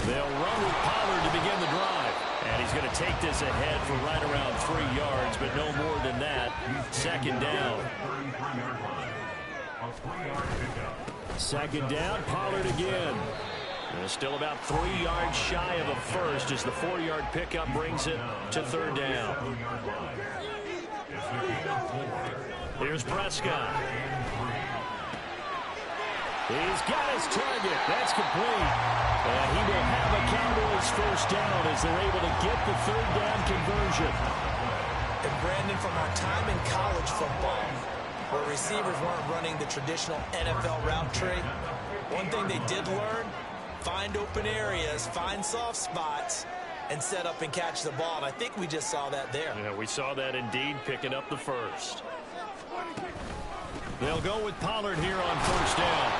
They'll run with Pollard to begin the drive. And he's going to take this ahead for right around 3 yards, but no more than that. Second down. Second down, Pollard again. And still about 3 yards shy of a first as the 4-yard pickup brings it to third down. Here's Prescott. He's got his target. That's complete. And he will have a Cowboys first down as they're able to get the third down conversion. And Brandon, from our time in college football, where receivers weren't running the traditional NFL route tree, one thing they did learn, find open areas, find soft spots, and set up and catch the ball. And I think we just saw that there. Yeah, we saw that indeed, picking up the first. They'll go with Pollard here on first down.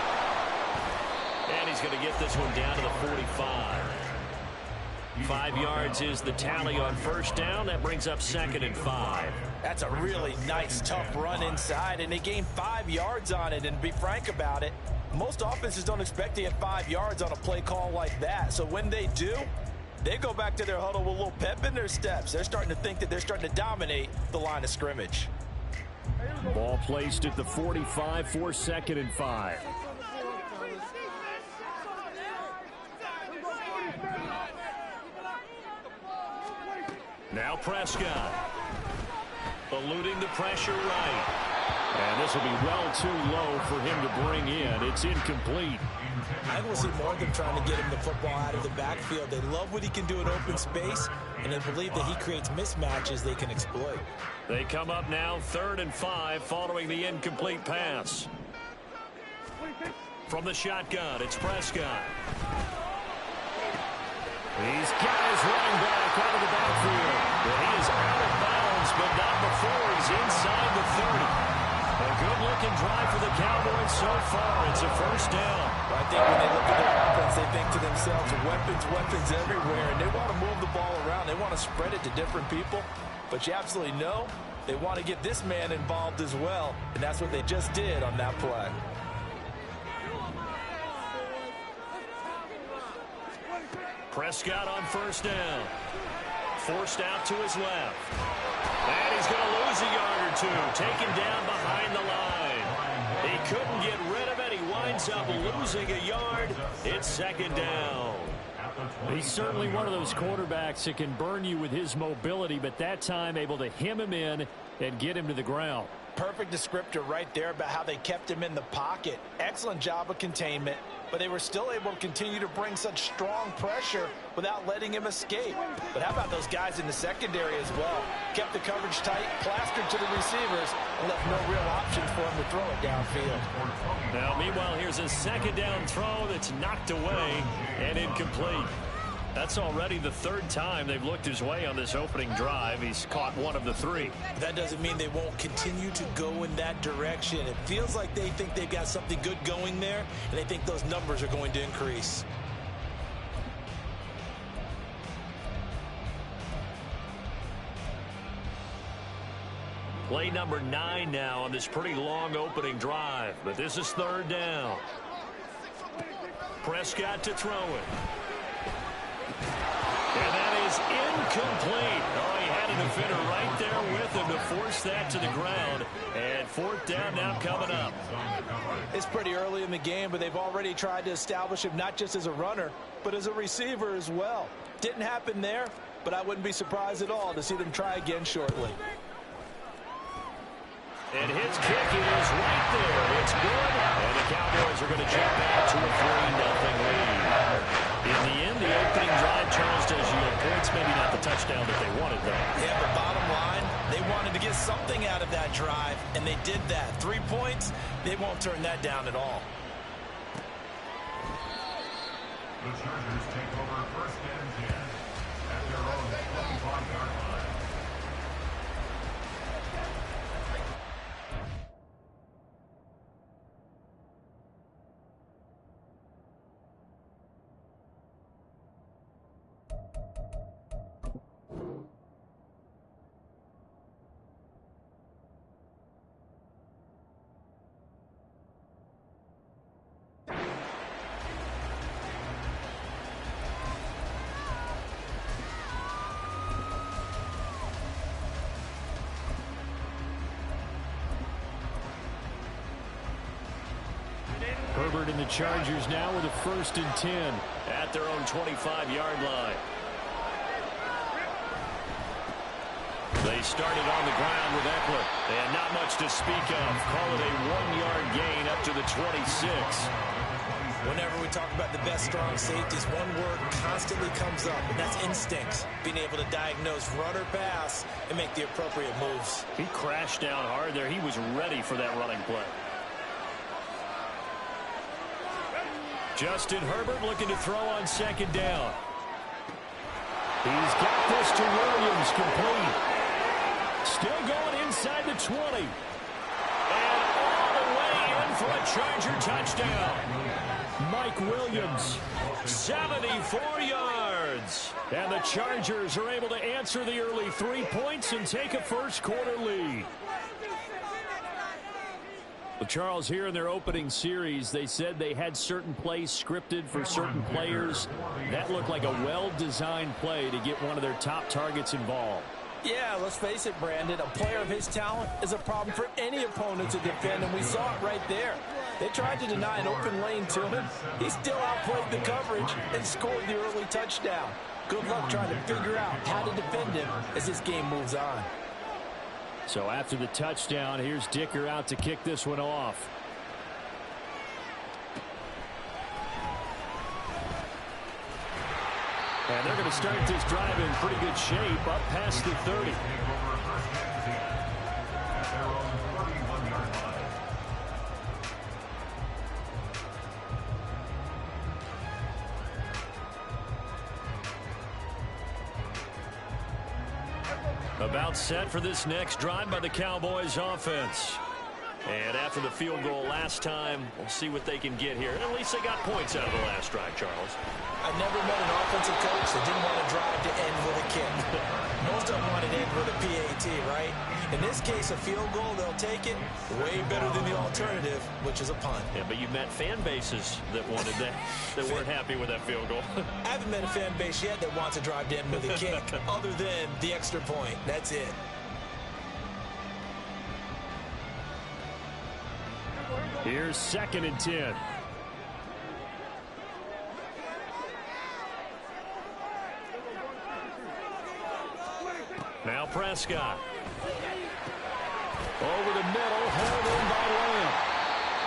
And he's going to get this one down to the 45. 5 yards is the tally on first down. That brings up 2nd and 5. That's a really nice, tough run inside, and they gained 5 yards on it. And to be frank about it, most offenses don't expect to get 5 yards on a play call like that. So when they do, they go back to their huddle with a little pep in their steps. They're starting to think that they're starting to dominate the line of scrimmage. Ball placed at the 45 for 2nd and 5. Now Prescott. Eluding the pressure right. And this will be well too low for him to bring in. It's incomplete. I think we'll see more of them trying to get him the football out of the backfield. They love what he can do in open space, and they believe that he creates mismatches they can exploit. They come up now 3rd and 5 following the incomplete pass. From the shotgun, it's Prescott. He's got his running back out of the backfield. But he is out of bounds, but not before he's inside the 30. A good-looking drive for the Cowboys so far. It's a first down. I think when they look at their offense, they think to themselves, weapons everywhere, and they want to move the ball around. They want to spread it to different people. But you absolutely know they want to get this man involved as well, and that's what they just did on that play. Prescott on first down. Forced out to his left. And he's going to lose a yard or two. Taken down behind the line. He couldn't get rid of it. He winds up losing a yard. It's 2nd down. He's certainly one of those quarterbacks that can burn you with his mobility, but that time able to hem him in and get him to the ground. Perfect descriptor right there about how they kept him in the pocket. Excellent job of containment, but they were still able to continue to bring such strong pressure without letting him escape. But how about those guys in the secondary as well? Kept the coverage tight, plastered to the receivers, and left no real options for him to throw it downfield. Now, meanwhile, here's a 2nd down throw that's knocked away and incomplete. That's already the 3rd time they've looked his way on this opening drive. He's caught 1 of the 3. That doesn't mean they won't continue to go in that direction. It feels like they think they've got something good going there, and they think those numbers are going to increase. Play number 9 now on this pretty long opening drive, but this is 3rd down. Prescott to throw it. And that is incomplete. Oh, he had a defender right there with him to force that to the ground. And 4th down now coming up. It's pretty early in the game, but they've already tried to establish him not just as a runner, but as a receiver as well. Didn't happen there, but I wouldn't be surprised at all to see them try again shortly. And his kick is right there. It's good. And the Cowboys are going to jump out to a 3-0 lead. In the end, the opening drive, Charles, does yield points. Maybe not the touchdown that they wanted, though. Yeah, but bottom line, they wanted to get something out of that drive, and they did that. 3 points, they won't turn that down at all. The Chargers take over 1st and 10 at their own 25-yard line. Herbert and the Chargers now with a 1st and 10 at their own 25-yard line. They started on the ground with Eckler, and not much to speak of. Call it a 1-yard gain up to the 26. Whenever we talk about the best strong safeties, one word constantly comes up, and that's instincts. Being able to diagnose run or pass and make the appropriate moves. He crashed down hard there. He was ready for that running play. Justin Herbert looking to throw on 2nd down. He's got this to Williams, complete. Still going inside the 20. And all the way in for a Charger touchdown. Mike Williams, 74 yards. And the Chargers are able to answer the early 3 points and take a first-quarter lead. Well, Charles, here in their opening series, they said they had certain plays scripted for certain players. That looked like a well-designed play to get one of their top targets involved. Yeah, let's face it, Brandon. A player of his talent is a problem for any opponent to defend, and we saw it right there. They tried to deny an open lane to him. He still outplayed the coverage and scored the early touchdown. Good luck trying to figure out how to defend him as this game moves on. So after the touchdown, here's Dicker out to kick this one off. And they're going to start this drive in pretty good shape up past the 30. About set for this next drive by the Cowboys offense. And after the field goal last time, we'll see what they can get here. And at least they got points out of the last drive, Charles. I've never met an offensive coach that didn't want to drive to end with a kick. Most of them want to end with a PAT, right? In this case, a field goal, they'll take it way better than the alternative, which is a punt. Yeah, but you've met fan bases that wanted that, that weren't happy with that field goal. I haven't met a fan base yet that wants to drive to end with a kick, other than the extra point. That's it. Here's 2nd and 10. Now Prescott. Over the middle, held in by Lamb.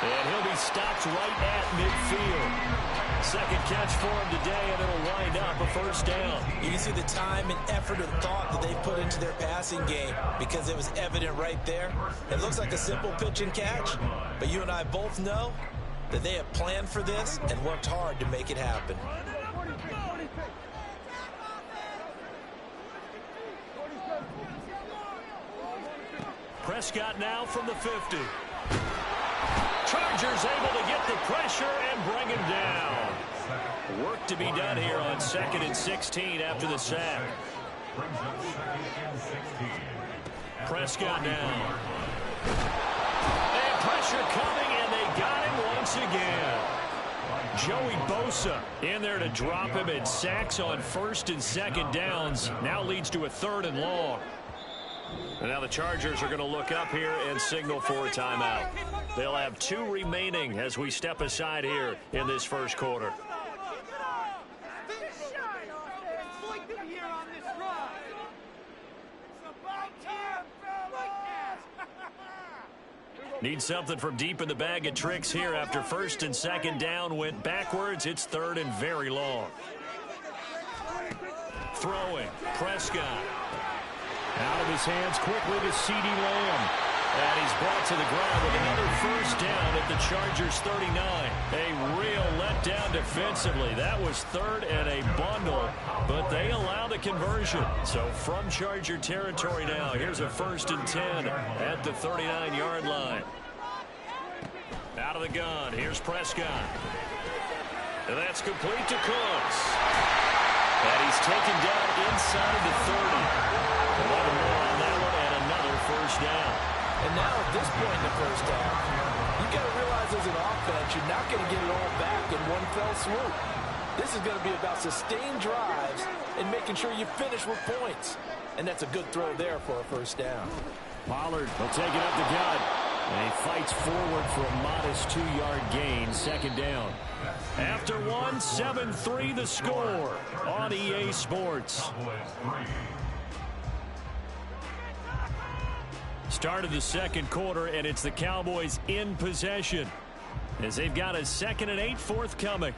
And he'll be stopped right at midfield. Second catch for him today, and it'll wind up a 1st down. You can see the time and effort and thought that they put into their passing game because it was evident right there. It looks like a simple pitch and catch, but you and I both know that they have planned for this and worked hard to make it happen. Prescott now from the 50. Chargers able to get the pressure and bring him down. Work to be done here on 2nd and 16 after the sack. Prescott now. And pressure coming, and they got him once again. Joey Bosa in there to drop him, and sacks on 1st and 2nd downs. Now leads to a 3rd and long. And now the Chargers are going to look up here and signal for a timeout. They'll have 2 remaining as we step aside here in this first quarter. Need something from deep in the bag of tricks here after 1st and 2nd down went backwards. It's 3rd and very long. Throwing, Prescott. Out of his hands quickly to CeeDee Lamb. And he's brought to the ground with another 1st down at the Chargers 39. A real letdown defensively. That was 3rd and a bundle, but they allow the conversion. So from Charger territory now, here's a 1st and 10 at the 39-yard line. Out of the gun, here's Prescott. And that's complete to Cooks. And he's taken down inside of the 30. 11 more on that one, and another 1st down. And now at this point in the first half, you've got to realize as an offense, you're not going to get it all back in one fell swoop. This is going to be about sustained drives and making sure you finish with points. And that's a good throw there for a 1st down. Pollard will take it up the gut. And he fights forward for a modest 2-yard gain, second down. After one, 7-3 the score on EA Sports. Start of the second quarter, and it's the Cowboys in possession as they've got a 2nd and 8 forthcoming.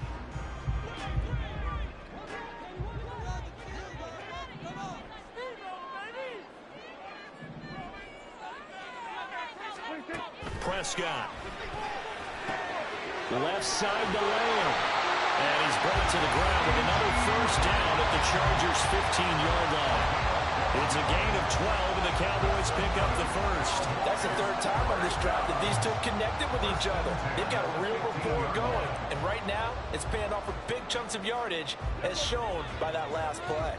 Prescott. Left side to Lamb. And he's brought to the ground with another first down at the Chargers' 15-yard line. It's a gain of 12, and the Cowboys pick up the first. That's the 3rd time on this drive that these two connected with each other. They've got a real rapport going. And right now, it's paying off with big chunks of yardage, as shown by that last play.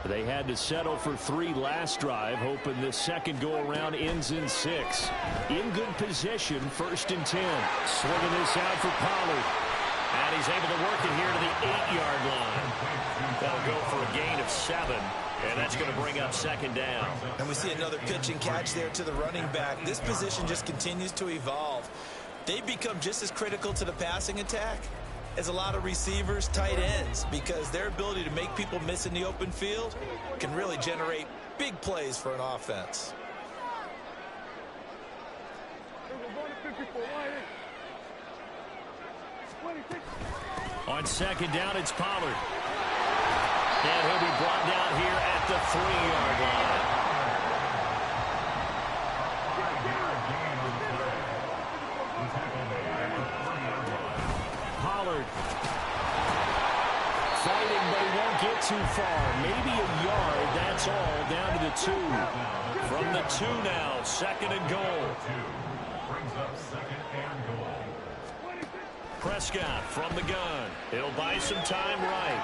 They had to settle for 3 last drive, hoping this second go-around ends in 6. In good position, 1st and 10. Swinging this out for Pollard. And he's able to work it here to the 8-yard line. That'll go for a gain of 7. And that's going to bring up 2nd down. And we see another pitch and catch there to the running back. This position just continues to evolve. They've become just as critical to the passing attack as a lot of receivers, tight ends, because their ability to make people miss in the open field can really generate big plays for an offense. On 2nd down, it's Pollard. And he'll be brought down here at the 3-yard line. Pollard fighting, but he won't get too far. Maybe a yard, that's all, down to the 2. From the 2 now, 2nd and goal. Brings up 2nd and goal. Prescott from the gun. He'll buy some time right.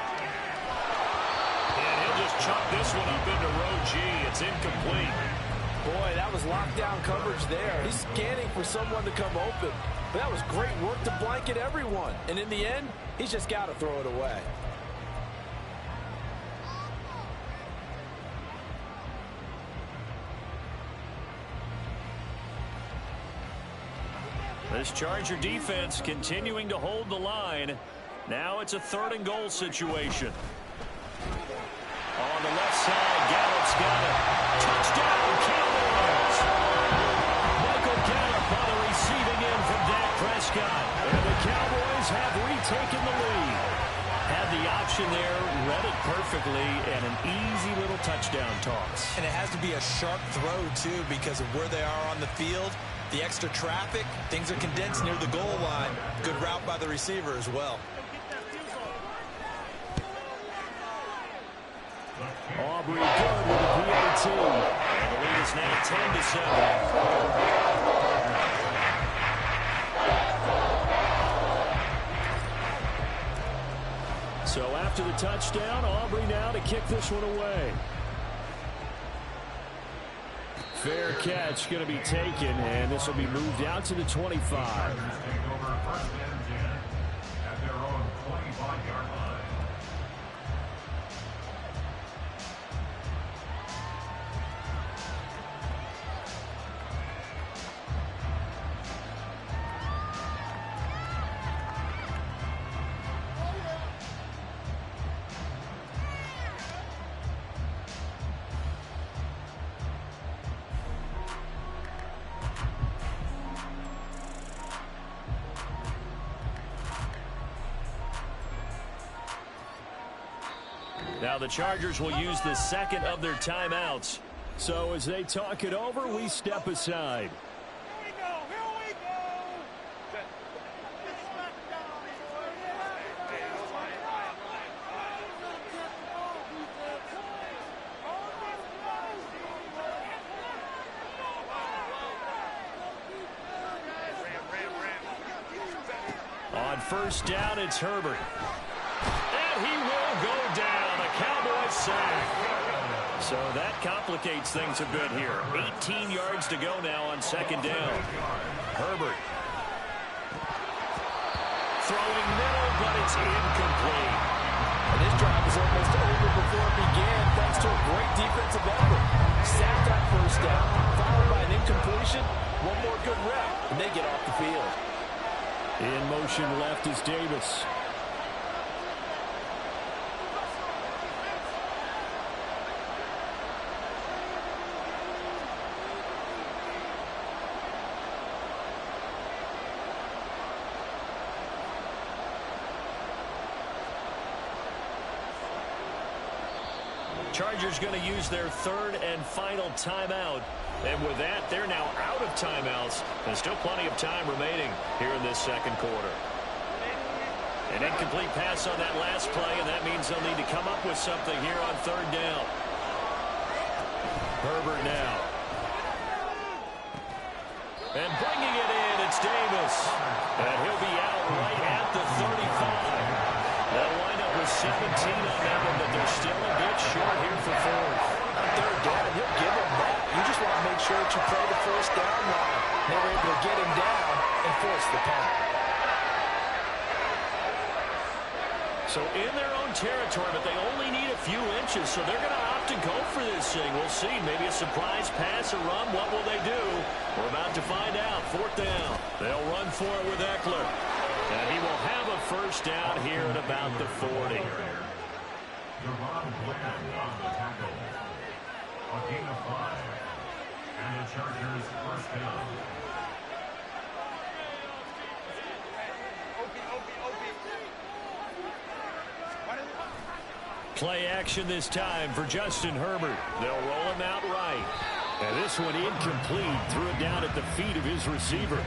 And he'll just chuck this one up into row G. It's incomplete. Boy, that was lockdown coverage there. He's scanning for someone to come open. But that was great work to blanket everyone. And in the end, he's just got to throw it away. This Charger defense continuing to hold the line. Now it's a 3rd and goal situation. On the left side, Gallup's got it. Touchdown, Cowboys! Michael Gallup on the receiving end from Dak Prescott. And the Cowboys have retaken the lead. Had the option there, read it perfectly, and an easy little touchdown toss. And it has to be a sharp throw, too, because of where they are on the field. The extra traffic, things are condensed near the goal line. Good route by the receiver as well. Aubrey good with the PAT. And the lead is now 10-7. So after the touchdown, Aubrey now to kick this one away. Fair catch going to be taken, and this will be moved out to the 25. Take over 1st and 10 at their own 25-yard line. Now the Chargers will use the 2nd of their timeouts. So as they talk it over, we step aside. On 1st down, it's Herbert. And he will go down. A Cowboys sack. So that complicates things a bit here. 18 yards to go now on 2nd down. Herbert. Throwing middle, but it's incomplete. And this drive was almost over before it began thanks to a great defensive effort. Sacked on first down, followed by an incompletion. One more good rep, and they get off the field. In motion left is Davis. Chargers going to use their third and final timeout. And with that, they're now out of timeouts. There's still plenty of time remaining here in this second quarter. An incomplete pass on that last play, and that means they'll need to come up with something here on third down. Herbert now. And bringing it in, it's Davis. And he'll be out right at the 35. They'll wind up with 17 on that one, but they're still a bit short here for fourth. On third down, you'll give him that. You just want to make sure that you play the first down line. They were able to get him down and force the punt. So in their own territory, but they only need a few inches, so they're going to opt to go for this thing. We'll see. Maybe a surprise pass or run. What will they do? We're about to find out. Fourth down. They'll run for it with Eckler. And he will have a first down here at about the 40. Devon Bland on the tackle. A gain of 5. And the Chargers first down. Play action this time for Justin Herbert. They'll roll him out right. And this one incomplete. Threw it down at the feet of his receiver.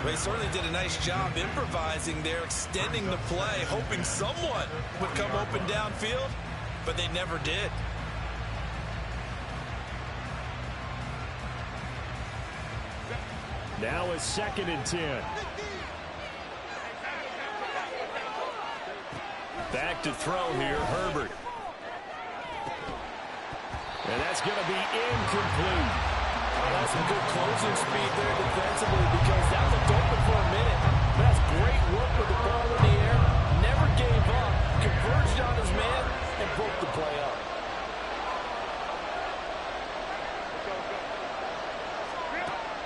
They certainly did a nice job improvising there, extending the play, hoping someone would come open downfield, but they never did. Now a 2nd and 10. Back to throw here, Herbert. And that's going to be incomplete. Oh, that's some good closing speed there defensively because that looked open for a minute. That's great work with the ball in the air. Never gave up. Converged on his man and broke the play up.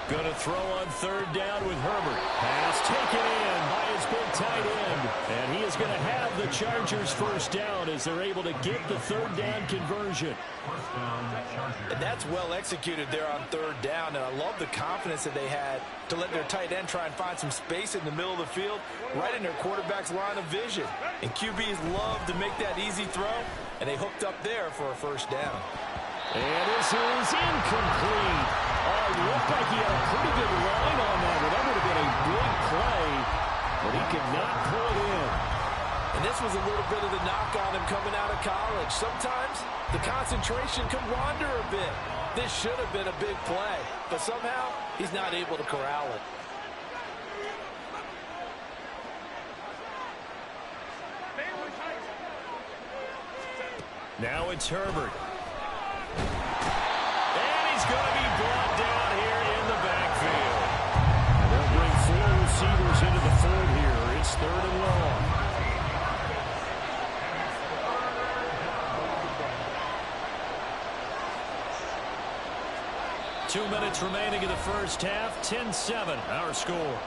Going to throw on third down with Herbert. Pass taken in by his big tight end. And he is going to have the Chargers first down as they're able to get the third down conversion. First down, Chargers. And that's well executed there on third down. And I love the confidence that they had to let their tight end try and find some space in the middle of the field, right in their quarterback's line of vision. And QBs love to make that easy throw, and they hooked up there for a first down. And this is incomplete. It looked like he had a pretty good line on that. Well, that would have been a big play, but he could not pull it in. And this was a little bit of the knock on him coming out of college. Sometimes the concentration can wander a bit. This should have been a big play, but somehow he's not able to corral it. Now it's Herbert. And he's going to be brought down here in the backfield. And they'll bring 4 receivers into the fold here. It's 3rd and long. Two minutes remaining in the first half. 10-7, our score.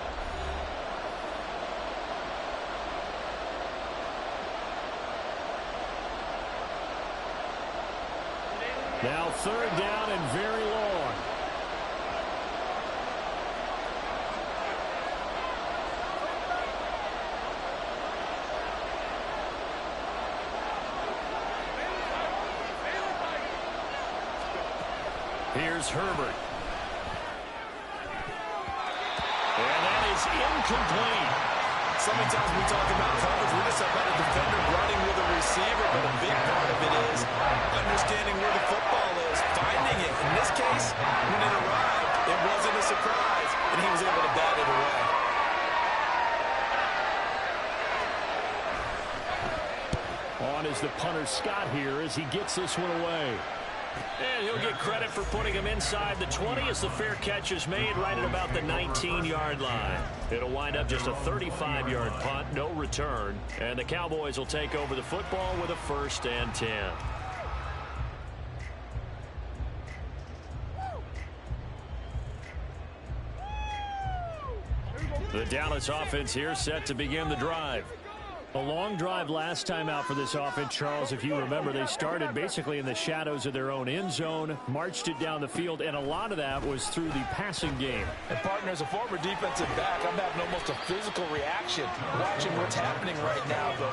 Now 3rd down and very long. Here's Herbert. And that is incomplete. So many times we talk about coverage, we just talk about a defender running with a receiver, but a big part of it is understanding where the football is, finding it. In this case, when it arrived, it wasn't a surprise, and he was able to bat it away. On is the punter Scott here as he gets this one away. And he'll get credit for putting him inside the 20 as the fair catch is made right at about the 19-yard line. It'll wind up just a 35-yard punt, no return. And the Cowboys will take over the football with a 1st and 10. The Dallas offense here set to begin the drive. A long drive last time out for this offense, Charles. If you remember, they started basically in the shadows of their own end zone, marched it down the field, and a lot of that was through the passing game. And, partner, as a former defensive back, I'm having almost a physical reaction watching what's happening right now. But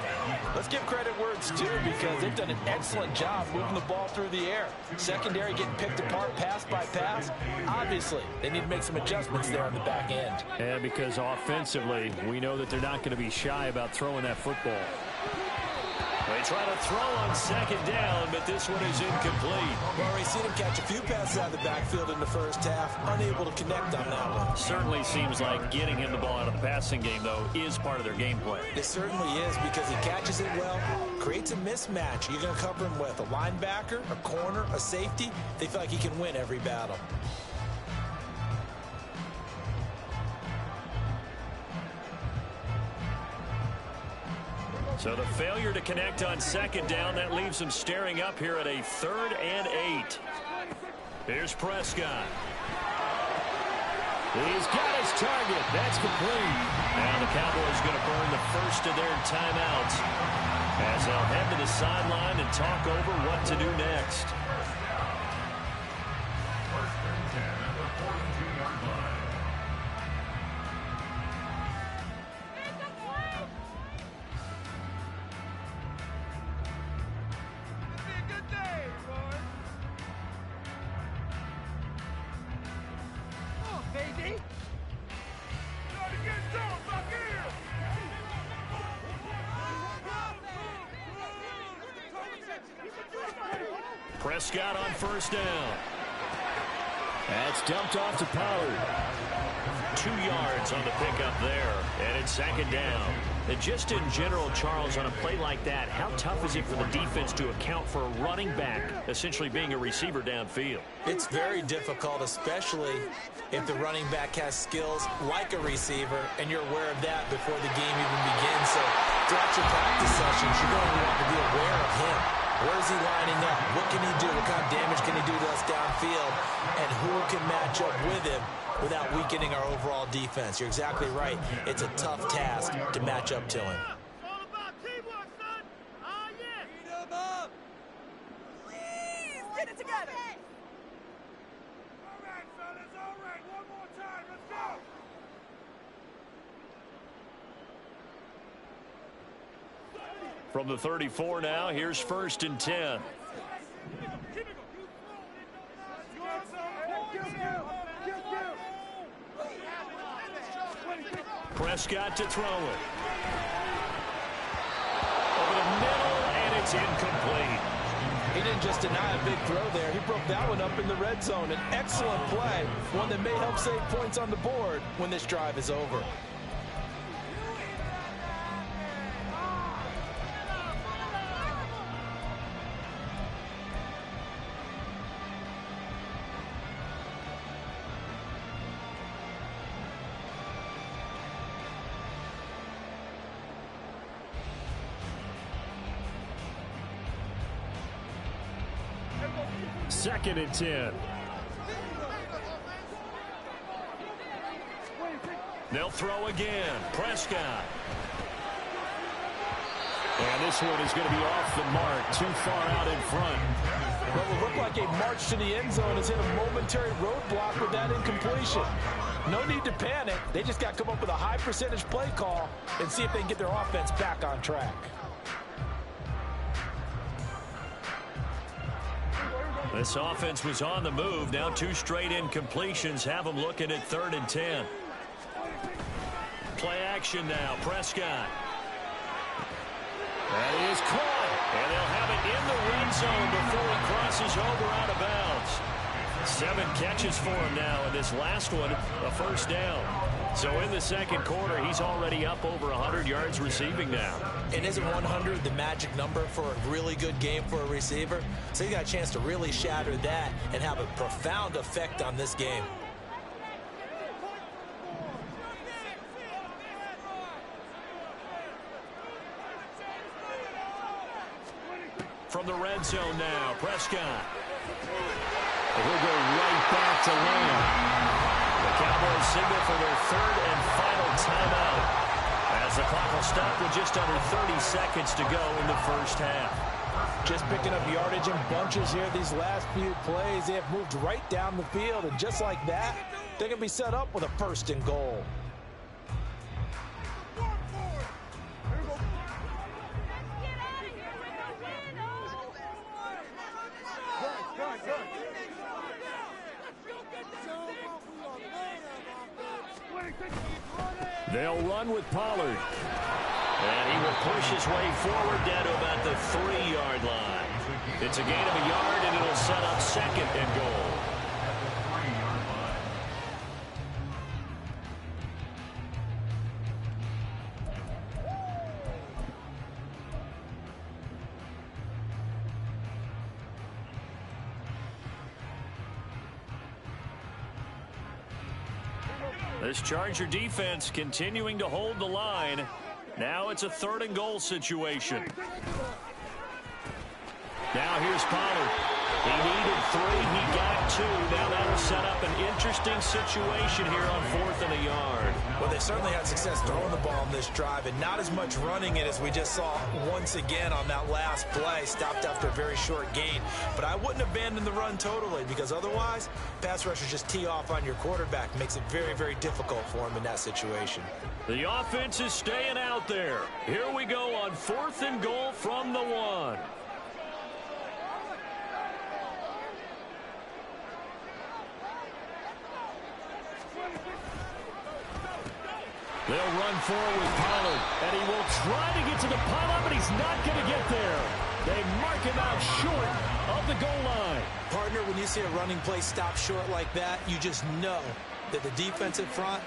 let's give credit where it's due because they've done an excellent job moving the ball through the air. Secondary getting picked apart pass by pass. Obviously, they need to make some adjustments there on the back end. And because offensively, we know that they're not going to be shy about throwing that football. They try to throw on 2nd down, but this one is incomplete. Well, we've seen him catch a few passes out of the backfield in the first half, unable to connect on that one. Certainly seems like getting him the ball out of the passing game, though, is part of their game plan. It certainly is because he catches it well, creates a mismatch. You're going to cover him with a linebacker, a corner, a safety. They feel like he can win every battle. So the failure to connect on 2nd down, that leaves him staring up here at a 3rd and 8. Here's Prescott. He's got his target. That's complete. Now the Cowboys going to burn the first of their timeouts as they'll head to the sideline and talk over what to do next. Prescott on 1st down. That's dumped off to Pollard. 2 yards on the pickup there, and it's 2nd down. And just in general, Charles, on a play like that, how tough is it for the defense to account for a running back essentially being a receiver downfield? It's very difficult, especially if the running back has skills like a receiver, and you're aware of that before the game even begins. So throughout your practice sessions, you're going to want to be aware of him. Where is he lining up? What can he do? What kind of damage can he do to us downfield? And who can match up with him without weakening our overall defense? You're exactly right. It's a tough task to match up to him. All about teamwork, son. Oh, yeah. Beat him up. Please get it together. All right, fellas. All right. One more time. Let's go. From the 34 now, here's 1st and 10. Prescott to throw it. Over the middle, and it's incomplete. He didn't just deny a big throw there. He broke that one up in the red zone. An excellent play, one that may help save points on the board when this drive is over. Second and 10. They'll throw again. Prescott. And this one is going to be off the mark, too far out in front. What will look like a march to the end zone is in a momentary roadblock with that incompletion. No need to panic. They just got to come up with a high percentage play call and see if they can get their offense back on track. This offense was on the move. Now 2 straight incompletions have them looking at 3rd and 10. Play action now. Prescott. That is caught. And they'll have it in the red zone before he crosses over out of bounds. 7 catches for him now, and this last one, a 1st down. So in the second quarter, he's already up over 100 yards receiving now. And isn't 100 the magic number for a really good game for a receiver? So he got a chance to really shatter that and have a profound effect on this game. From the red zone now, Prescott. He'll go right back to Lamb. The Cowboys signal for their third and final timeout as the clock will stop with just under 30 seconds to go in the first half. Just picking up yardage in bunches here these last few plays. They have moved right down the field, and just like that, they're going to be set up with a first and goal. They'll run with Pollard. And he will push his way forward down to about the 3-yard line. It's a gain of a yard, and it'll set up second and goal. This Charger defense continuing to hold the line. Now it's a third and goal situation. Now here's Pollard. He needed 3. He got 2. Now that'll set up an interesting situation here on 4th and a yard. Well, they certainly had success throwing the ball in this drive, and not as much running it as we just saw once again on that last play. Stopped after a very short gain. But I wouldn't abandon the run totally, because otherwise, pass rushers just tee off on your quarterback. Makes it very, very difficult for him in that situation. The offense is staying out there. Here we go on 4th and goal from the 1. They'll run forward with Pollard, and he will try to get to the pile-up, but he's not going to get there. They mark him out short of the goal line. Partner, when you see a running play stop short like that, you just know that the defensive front,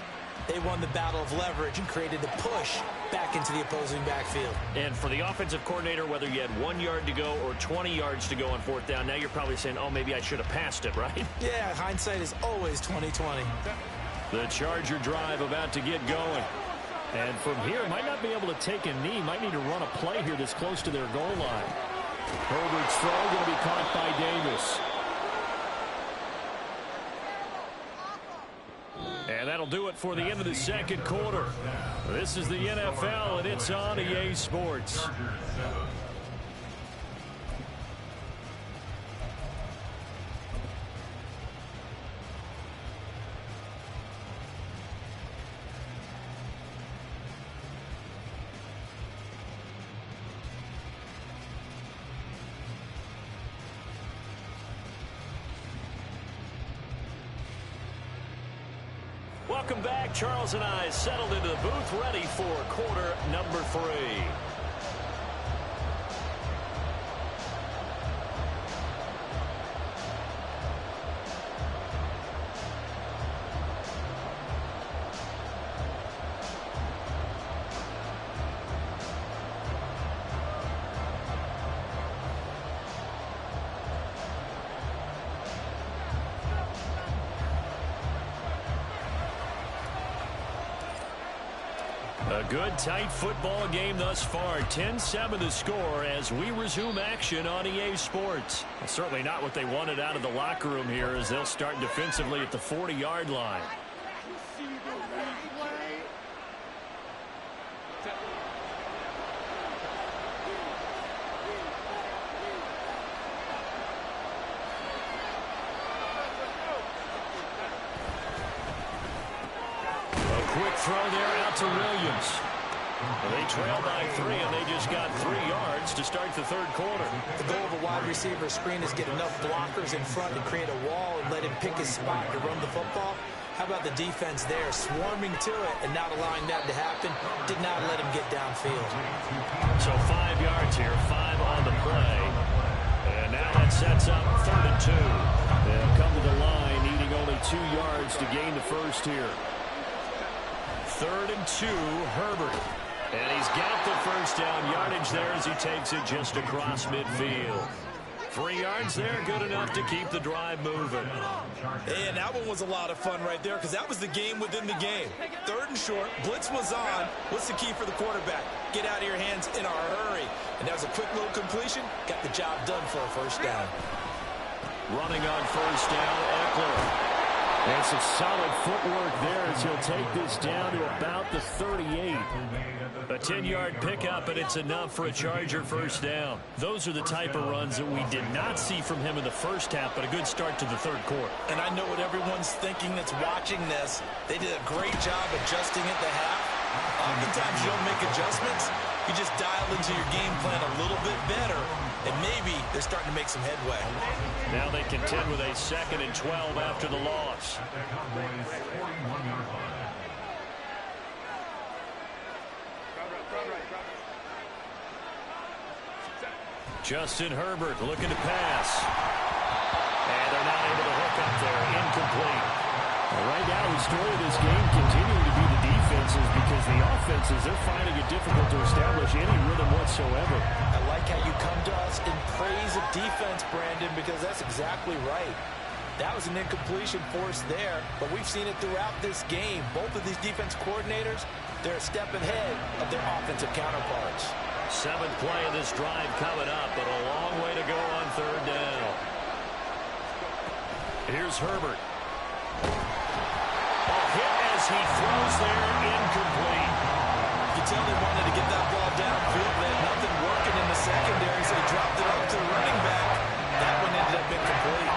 they won the battle of leverage and created the push back into the opposing backfield. And for the offensive coordinator, whether you had 1 yard to go or 20 yards to go on 4th down, now you're probably saying, oh, maybe I should have passed it, right? Yeah, hindsight is always 20/20. The Charger drive about to get going. And from here, might not be able to take a knee. Might need to run a play here this close to their goal line. Herbert's throw going to be caught by Davis. And that'll do it for the end of the second quarter. This is the NFL, and it's on EA Sports. Welcome back. Charles and I settled into the booth, ready for quarter number 3. A good, tight football game thus far. 10-7 the score as we resume action on EA Sports. Well, certainly not what they wanted out of the locker room here as they'll start defensively at the 40-yard line. Quick throw there out to Williams. They trail by 3, and they just got 3 yards to start the third quarter. The goal of a wide receiver screen is get enough blockers in front to create a wall and let him pick his spot to run the football. How about the defense there, swarming to it and not allowing that to happen? Did not let him get downfield. So 5 yards here, 5 on the play. And now that sets up 3rd and 2. They'll come to the line, needing only 2 yards to gain the first here. 3rd and 2, Herbert. And he's got the first down yardage there as he takes it just across midfield. 3 yards there, good enough to keep the drive moving. And that one was a lot of fun right there because that was the game within the game. 3rd and short, blitz was on. What's the key for the quarterback? Get out of your hands in a hurry. And that was a quick little completion. Got the job done for a first down. Running on first down, Eckler. And some solid footwork there as he'll take this down to about the 38. A 10-yard pickup, and it's enough for a Charger first down. Those are the type of runs that we did not see from him in the first half, but a good start to the 3rd quarter. And I know what everyone's thinking that's watching this. They did a great job adjusting at the half. Oftentimes you don't make adjustments. You just dial into your game plan a little bit better, and maybe they're starting to make some headway. Now they contend with a 2nd and 12 after the loss. Justin Herbert looking to pass. And they're not able to hook up there. Incomplete. Well, right now, the story of this game continuing to be the defenses because the offenses, they're finding it difficult to establish any rhythm whatsoever. I like how you come to us in praise of defense, Brandon, because that's exactly right. That was an incompletion forced there, but we've seen it throughout this game. Both of these defense coordinators, they're a step ahead of their offensive counterparts. 7th play of this drive coming up, but a long way to go on 3rd down. Here's Herbert. A hit as he throws there, incomplete. You can tell they wanted to get that ball downfield. They had nothing working in the secondary, so he dropped it off to the running back. That one ended up incomplete.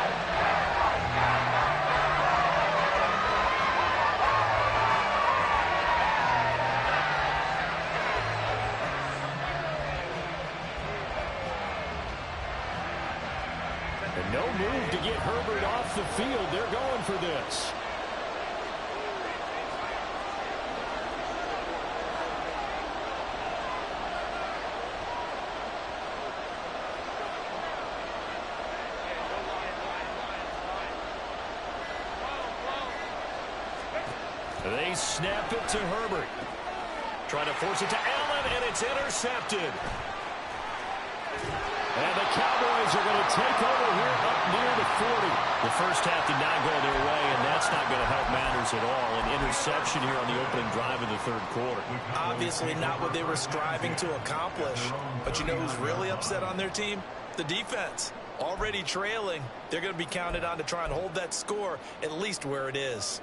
And no move to get Herbert off the field. They're going for this. They snap it to Herbert. Trying to force it to Allen, and it's intercepted. And the Cowboys are going to take over here up near the 40. The first half did not go their way, and that's not going to help matters at all. An interception here on the opening drive of the 3rd quarter. Obviously not what they were striving to accomplish. But you know who's really upset on their team? The defense. Already trailing. They're going to be counted on to try and hold that score at least where it is.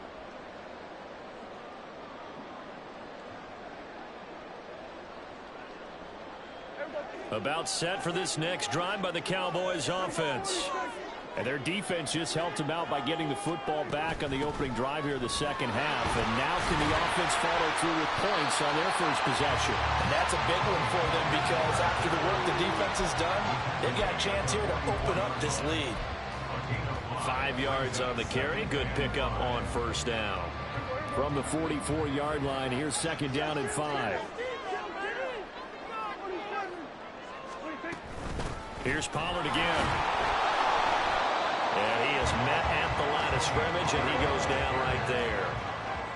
About set for this next drive by the Cowboys offense. And their defense just helped them out by getting the football back on the opening drive here of the 2nd half. And now can the offense follow through with points on their first possession? And that's a big one for them because after the work the defense has done, they've got a chance here to open up this lead. 5 yards on the carry. Good pickup on first down. From the 44-yard line, here's 2nd down and 5. Here's Pollard again. And he is met at the line of scrimmage, and he goes down right there.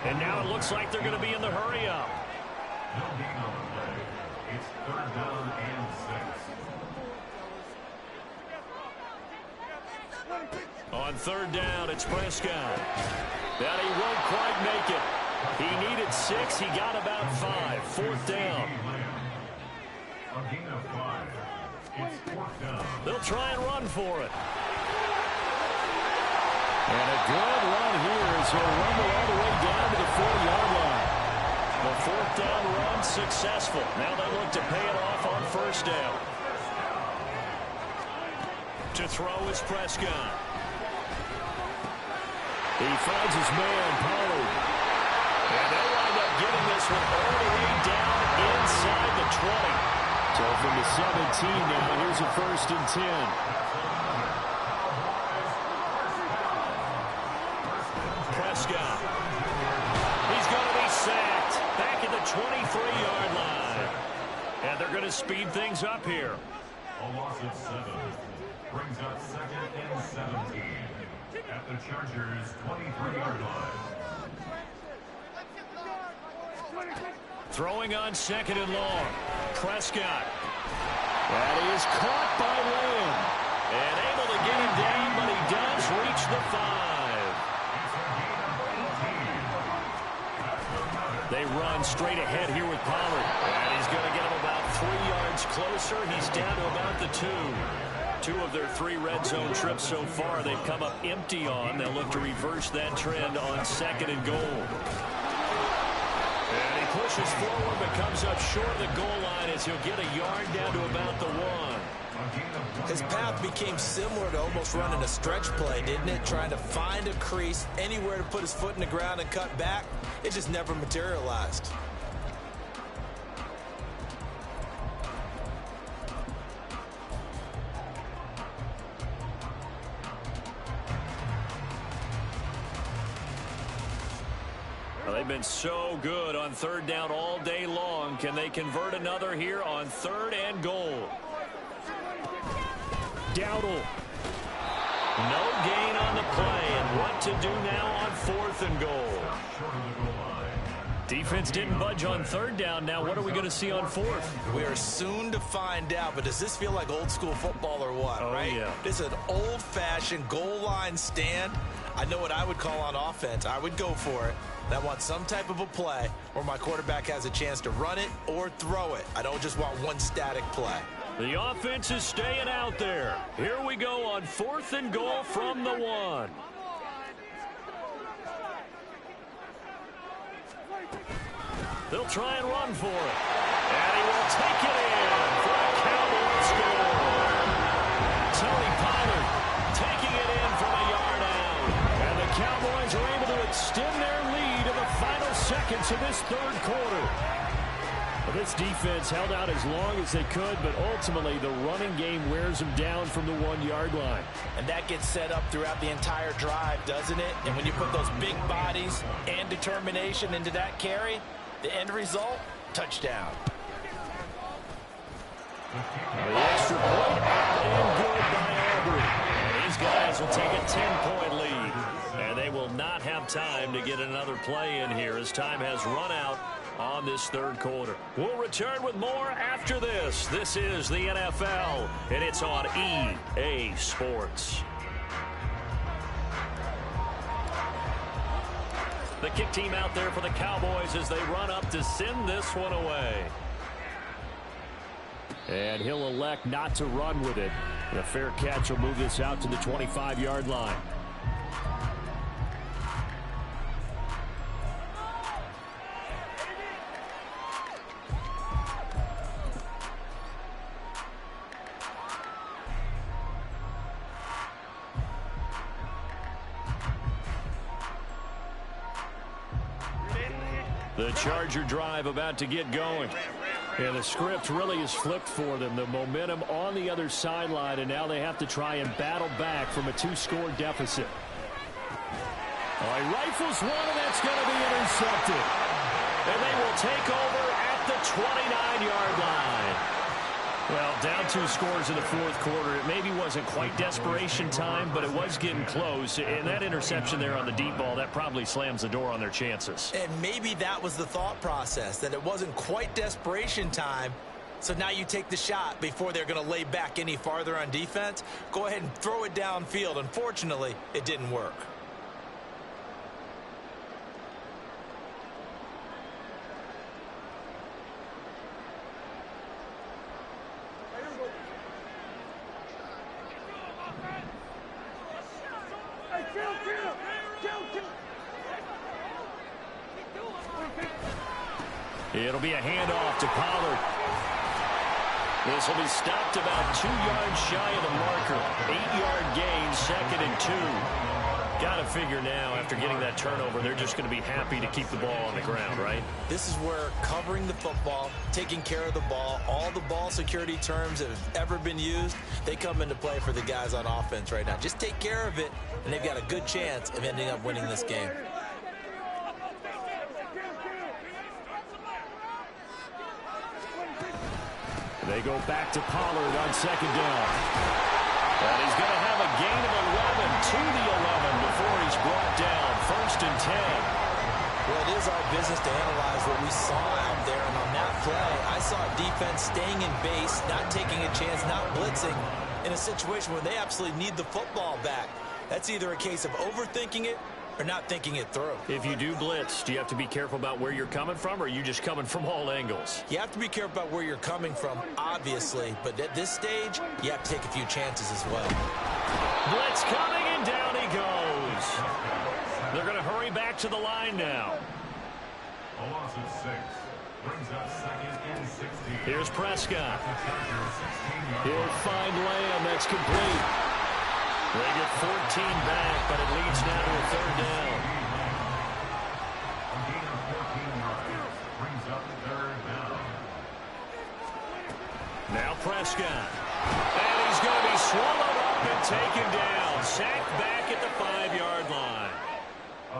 And now it looks like they're going to be in the hurry-up. No gain on the play. It's 3rd down and 6. On 3rd down, it's Prescott. But he won't quite make it. He needed 6. He got about 5. 4th down. A gain of 5. It's 4th down. They'll try and run for it. And a good run here as he'll rumble all the way down to the 40-yard line. The 4th down run successful. Now they look to pay it off on first down. To throw is Prescott. He finds his man, Pollard. And they'll wind up getting this one all the way down inside the 20. So from the 17 now, here's a 1st and 10. Prescott. He's going to be sacked back at the 23-yard line. And they're going to speed things up here. A loss of 7 brings up 2nd and 17 at the Chargers' 23-yard line. Throwing on 2nd and long. Prescott. That is caught by Lamb. And able to get him down, but he does reach the 5. They run straight ahead here with Pollard. And he's going to get him about 3 yards closer. He's down to about the 2. 2 of their 3 red zone trips so far they've come up empty on. They'll look to reverse that trend on 2nd and goal. And he pushes forward but comes up short of the goal line as he'll get a yard down to about the 1. His path became similar to almost running a stretch play, didn't it? Trying to find a crease, anywhere to put his foot in the ground and cut back. It just never materialized. Well, they've been so good on 3rd down all day long. Can they convert another here on 3rd and goal? Dowdle. No gain on the play. And what to do now on 4th and goal? Defense didn't budge on 3rd down. Now what are we going to see on 4th? We are soon to find out, but does this feel like old school football or what, right? Yeah. This is an old-fashioned goal line stand. I know what I would call on offense. I would go for it. And I want some type of a play where my quarterback has a chance to run it or throw it. I don't just want one static play. The offense is staying out there. Here we go on 4th and goal from the 1. They'll try and run for it. And he will take it in for a Cowboys score. Tony Pollard taking it in from a yard out. And the Cowboys are able to extend their lead in the final seconds of this 3rd quarter. Well, this defense held out as long as they could, but ultimately the running game wears them down from the 1-yard line. And that gets set up throughout the entire drive, doesn't it? And when you put those big bodies and determination into that carry, the end result, touchdown. The extra point and good by Aubrey. And these guys will take a 10-point lead. And they will not have time to get another play in here as time has run out on this 3rd quarter. We'll return with more after this. This is the NFL, and it's on EA Sports. The kick team out there for the Cowboys as they run up to send this one away. And he'll elect not to run with it. And a fair catch will move this out to the 25-yard line. The Charger drive about to get going. And the script really is flipped for them. The momentum on the other sideline, and now they have to try and battle back from a 2-score deficit. Oh, he rifles one, and that's going to be intercepted. And they will take over at the 29-yard line. Well, down 2 scores in the 4th quarter. It maybe wasn't quite desperation time, but it was getting close. And that interception there on the deep ball, that probably slams the door on their chances. And maybe that was the thought process, that it wasn't quite desperation time. So now you take the shot before they're going to lay back any farther on defense. Go ahead and throw it downfield. Unfortunately, it didn't work. It'll be a handoff to Pollard. This will be stopped about 2 yards shy of the marker. 8-yard gain, 2nd and 2. Got to figure now, after getting that turnover, they're just going to be happy to keep the ball on the ground, right? This is where covering the football, taking care of the ball, all the ball security terms that have ever been used, they come into play for the guys on offense right now. Just take care of it, and they've got a good chance of ending up winning this game. They go back to Pollard on 2nd down. And he's going to have a gain of 11 to the 11 before he's brought down. 1st and 10. Well, it is our business to analyze what we saw out there. And on that play, I saw a defense staying in base, not taking a chance, not blitzing, in a situation where they absolutely need the football back. That's either a case of overthinking it or not thinking it through. If you do blitz, do you have to be careful about where you're coming from, or are you just coming from all angles? You have to be careful about where you're coming from, obviously, but at this stage, you have to take a few chances as well. Blitz coming, and down he goes. They're going to hurry back to the line now. A loss of 6 brings up second and 16. Here's Prescott. He'll find Lamb. That's complete. They get 14 back, but it leads now to a third down. A gain of 14 yards brings up third down. Now Prescott. And he's going to be swallowed up and taken down. Sacked back at the 5-yard line.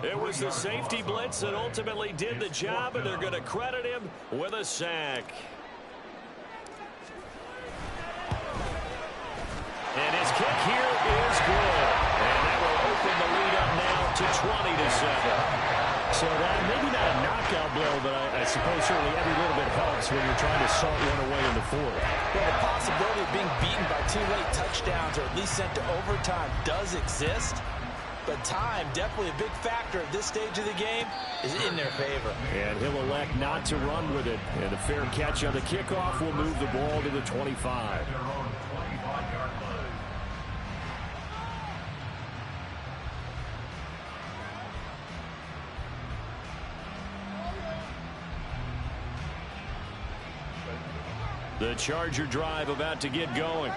It was the safety blitz that ultimately did the job, and they're going to credit him with a sack. And his kick here is good. And that will open the lead up now to 20-7. So that maybe not a knockout blow, but I suppose certainly every little bit helps when you're trying to salt one away in the fourth. Well, the possibility of being beaten by 2 late touchdowns or at least sent to overtime does exist. But time, definitely a big factor at this stage of the game, is in their favor. And he'll elect not to run with it. And a fair catch on the kickoff will move the ball to the 25. Their own 25-yard line. The Charger drive about to get going.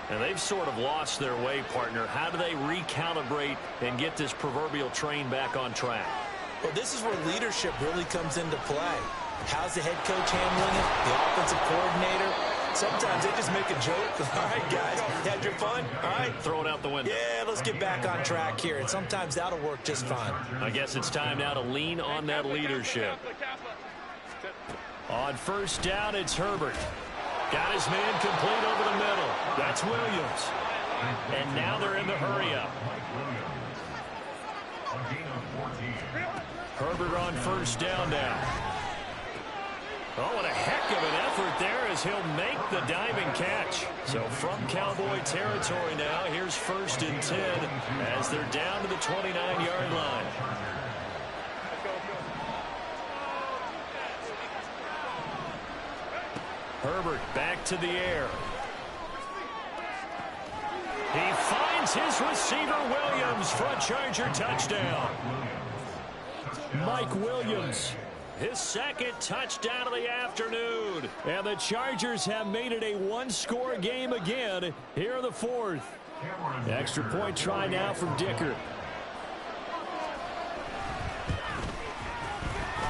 And they've sort of lost their way, partner. How do they recalibrate and get this proverbial train back on track? Well, this is where leadership really comes into play. How's the head coach handling it? The offensive coordinator? Sometimes they just make a joke. All right, guys, had your fun? All right. Throw it out the window. Yeah, let's get back on track here. And sometimes that'll work just fine. I guess it's time now to lean on that leadership. On first down, it's Herbert. Got his man complete over the middle. That's Williams. And now they're in the hurry-up. Herbert on first down now. Oh, what a heck of an effort there as he'll make the diving catch. So from Cowboy territory now, here's first and 10 as they're down to the 29-yard line. Herbert back to the air. He finds his receiver, Williams, for a Charger touchdown. Mike Williams, his second touchdown of the afternoon. And the Chargers have made it a one-score game again here in the fourth. Extra point try now from Dicker.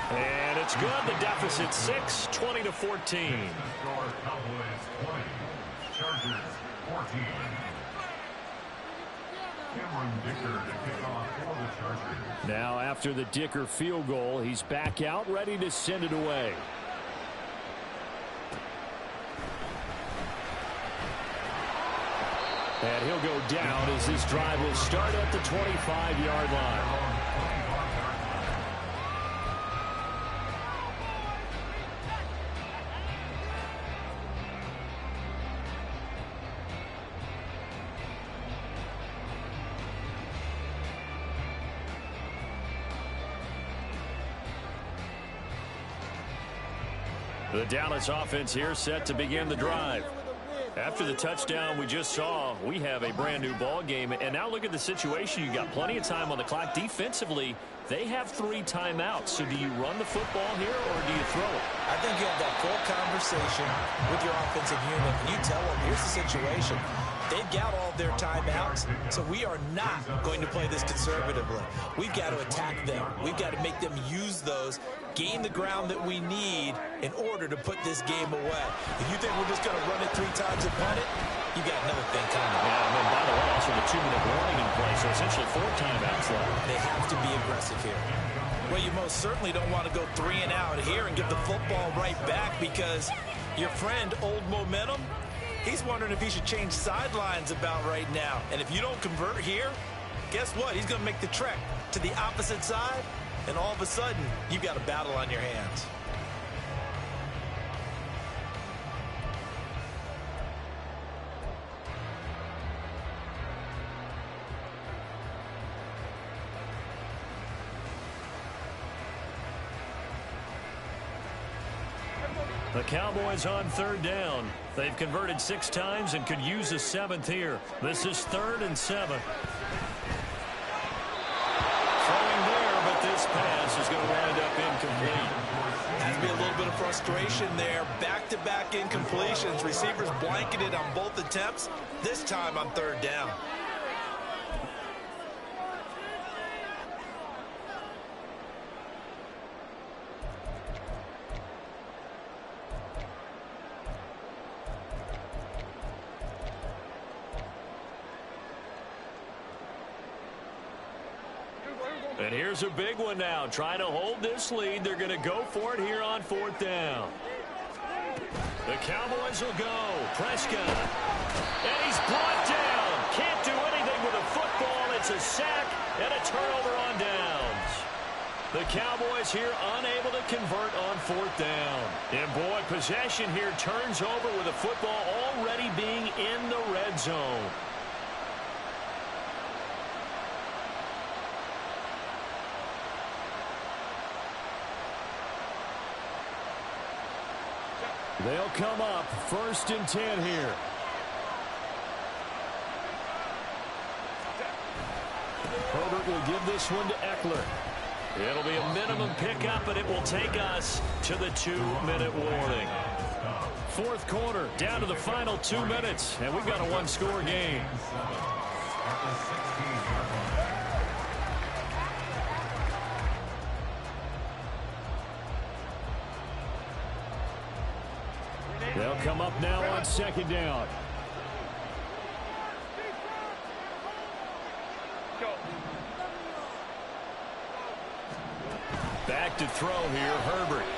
And it's good. The deficit 6, 20-14. Cowboys 20, Chargers 14. Cameron Dicker to kick off for the Chargers. Now after the Dicker field goal, he's back out ready to send it away. And he'll go down as this drive will start at the 25-yard line. The Dallas offense here set to begin the drive. After the touchdown we just saw, we have a brand new ball game. And now look at the situation. You got plenty of time on the clock. Defensively, they have 3 timeouts. So do you run the football here or do you throw it? I think you have that full conversation with your offensive unit. And you tell them, here's the situation. They've got all their timeouts, so we are not going to play this conservatively. We've got to attack them. We've got to make them use those, gain the ground that we need in order to put this game away. If you think we're just going to run it 3 times and punt it, you got another thing coming. Yeah, and then by the way, also the 2-minute warning in play, so essentially 4 timeouts left. They have to be aggressive here. Well, you most certainly don't want to go 3 and out here and get the football right back because your friend, Old Momentum, he's wondering if he should change sidelines about right now. And if you don't convert here, guess what? He's going to make the trek to the opposite side and all of a sudden, you've got a battle on your hands. The Cowboys on third down. They've converted 6 times and could use a 7th here. This is 3rd and 7. Throwing there, but this pass is going to wind up incomplete. Has to be a little bit of frustration there. Back-to-back incompletions. Receivers blanketed on both attempts, this time on 3rd down. And here's a big one now. Trying to hold this lead. They're going to go for it here on 4th down. The Cowboys will go. Prescott. And he's brought down. Can't do anything with a football. It's a sack and a turnover on downs. The Cowboys here unable to convert on 4th down. And boy, possession here turns over with a football already being in the red zone. They'll come up 1st and 10 here. Herbert will give this one to Eckler. It'll be a minimum pickup, but it will take us to the 2-minute warning. 4th quarter, down to the final 2 minutes, and we've got a 1-score game. They'll come up now on 2nd down. Back to throw here, Herbert.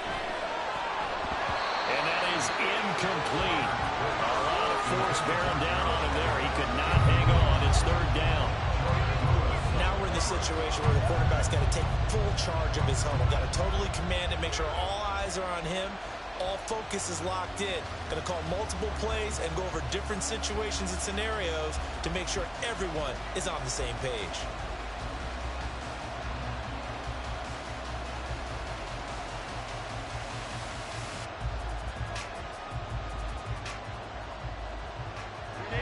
And that is incomplete. A lot of force bearing down on him there. He could not hang on. It's 3rd down. Now we're in the situation where the quarterback's got to take full charge of his huddle. Got to totally command it, make sure all eyes are on him. All focus is locked in. Going to call multiple plays and go over different situations and scenarios to make sure everyone is on the same page.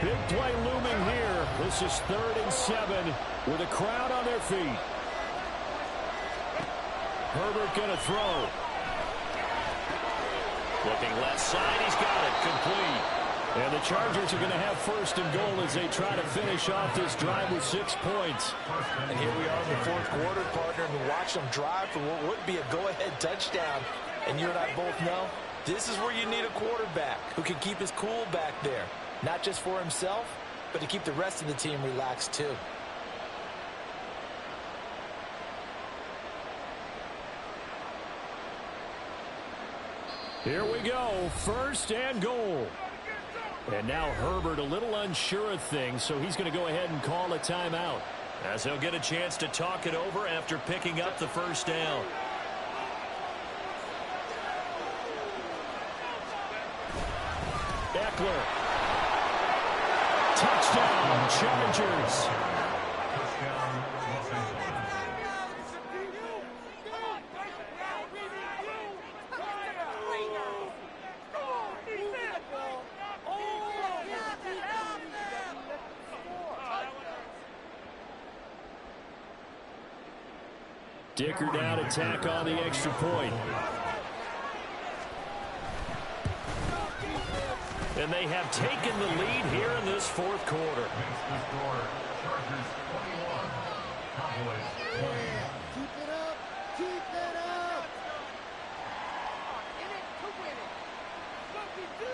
Big play looming here. This is 3rd and 7 with a crowd on their feet. Herbert going to throw. Looking left side, he's got it, complete. And the Chargers are going to have 1st and goal as they try to finish off this drive with 6 points. And here we are in the 4th quarter, partner, and watch them drive for what would be a go-ahead touchdown. And you and I both know this is where you need a quarterback who can keep his cool back there. Not just for himself, but to keep the rest of the team relaxed too. Here we go, 1st and goal. And now Herbert a little unsure of things, so he's going to go ahead and call a timeout, as he'll get a chance to talk it over after picking up the 1st down. Eckler. Touchdown, Chargers. Dicker down to tack on the extra point. And they have taken the lead here in this 4th quarter. Chargers 21, Cowboys 20. Keep it up. Keep it up. In it to win it. What we do.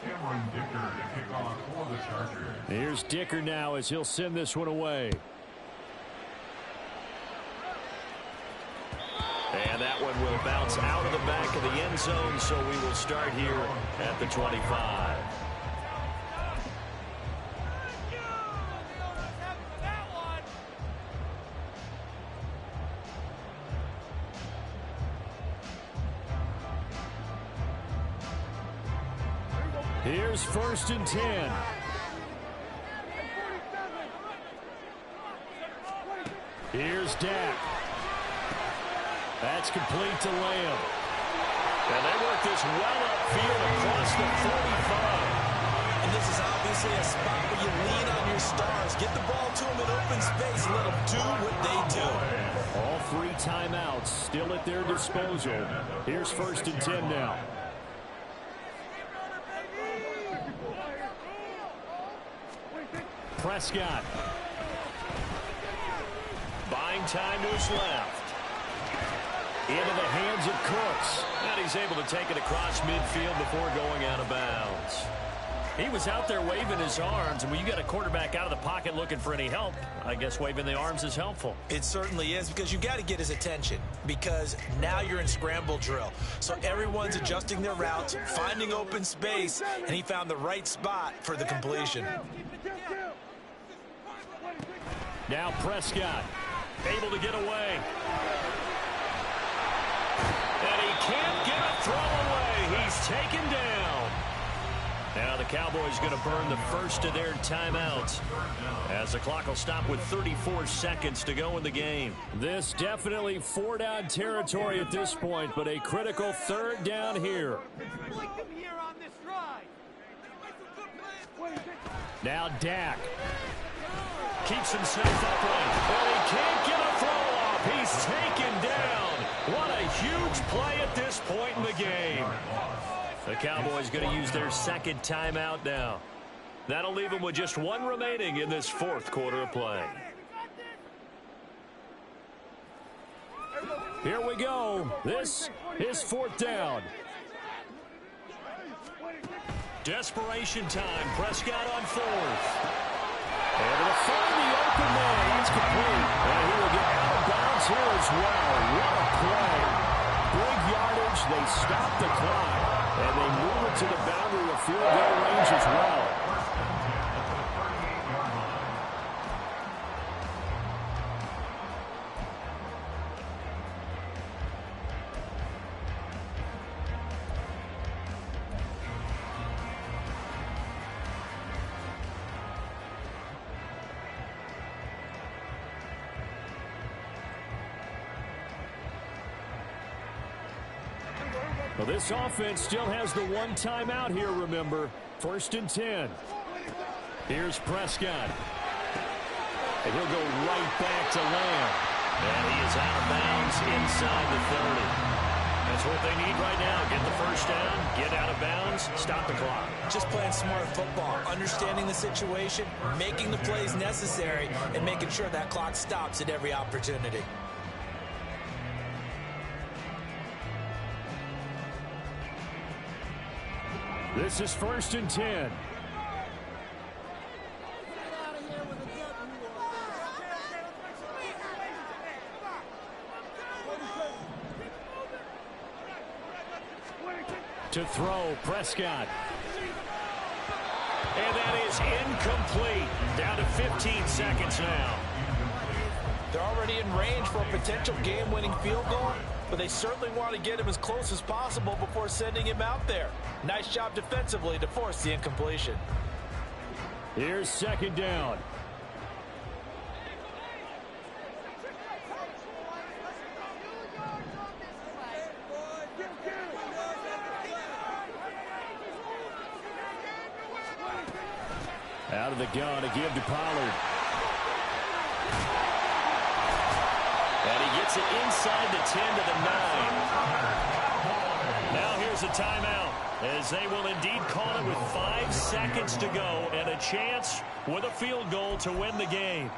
Cameron Dicker to kick off for the Chargers. Here's Dicker now as he'll send this one away. And that one will bounce out of the back of the end zone, so we will start here at the 25. Here's 1st and 10. Here's Dak. That's complete to Lamb. And they work this well upfield across the 45. And this is obviously a spot where you lean on your stars. Get the ball to them in open space. Let them do what they do. All 3 timeouts still at their disposal. Here's 1st and 10 now. Prescott. Buying time to his left. Into the hands of Cooks. And he's able to take it across midfield before going out of bounds. He was out there waving his arms, and when you got a quarterback out of the pocket looking for any help, I guess waving the arms is helpful. It certainly is, because you got to get his attention, because now you're in scramble drill. So everyone's adjusting their routes, finding open space, and he found the right spot for the completion. Now Prescott, able to get away. And he can't get a throw away. He's taken down. Now the Cowboys going to burn the first of their timeouts, as the clock will stop with 34 seconds to go in the game. This definitely 4-down territory at this point, but a critical 3rd down here. Now Dak keeps himself upright, but he can't get a throw off. He's taken down. What a huge play at this point in the game. The Cowboys going to use their 2nd timeout now. That'll leave them with just 1 remaining in this 4th quarter of play. Here we go. This is 4th down. Desperation time. Prescott on 4th. Able to find the open man. He's complete. And he will get out of bounds here as well. What a play. Big yardage. They stop the clock. And they move it to the boundary of field goal range as well. Well, this offense still has the 1 timeout here, remember. 1st and 10. Here's Prescott. And he'll go right back to Lamb. And he is out of bounds inside the 30. That's what they need right now. Get the 1st down, get out of bounds, stop the clock. Just playing smart football, understanding the situation, making the plays necessary, and making sure that clock stops at every opportunity. This is 1st and 10. To throw, Prescott. And that is incomplete. Down to 15 seconds now. They're already in range for a potential game-winning field goal, but they certainly want to get him as close as possible before sending him out there. Nice job defensively to force the incompletion. Here's 2nd down. Out of the gun to give to Pollard. And he gets it inside the 10 to the 9. Now here's a timeout, as they will indeed call it with 5 seconds to go and a chance with a field goal to win the game.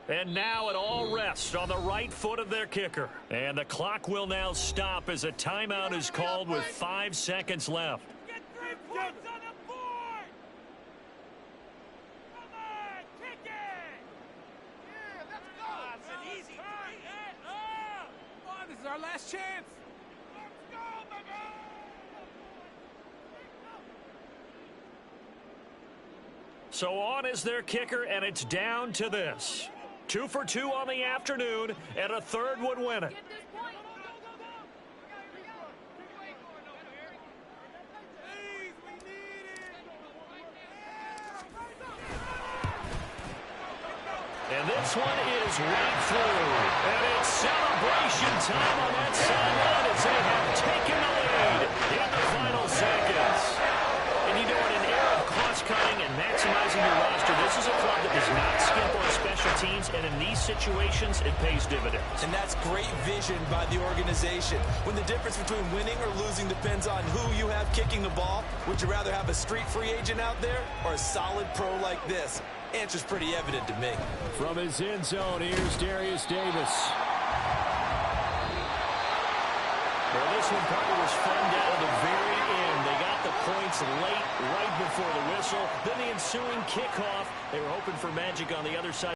And now it all rests on the right foot of their kicker. And the clock will now stop as a timeout is called with 5 seconds left. Points on the board! Come on, kick it! Yeah, let's go! It's an easy three. Come on, this is our last chance. Let's go, baby! So on is their kicker, and it's down to this. 2 for 2 on the afternoon, and a third would win it. And this one is right through. And it's celebration time on that sideline as they have taken the lead in the final seconds. And you know, in an era of cost-cutting and maximizing your roster, this is a club that does not skimp on special teams, and in these situations, it pays dividends. And that's great vision by the organization. When the difference between winning or losing depends on who you have kicking the ball, would you rather have a street free agent out there or a solid pro like this? Answer's pretty evident to me. From his end zone, here's Darius Davis. Well, this one probably was fun down to the very end. They got the points late, right before the whistle. Then the ensuing kickoff. They were hoping for magic on the other side.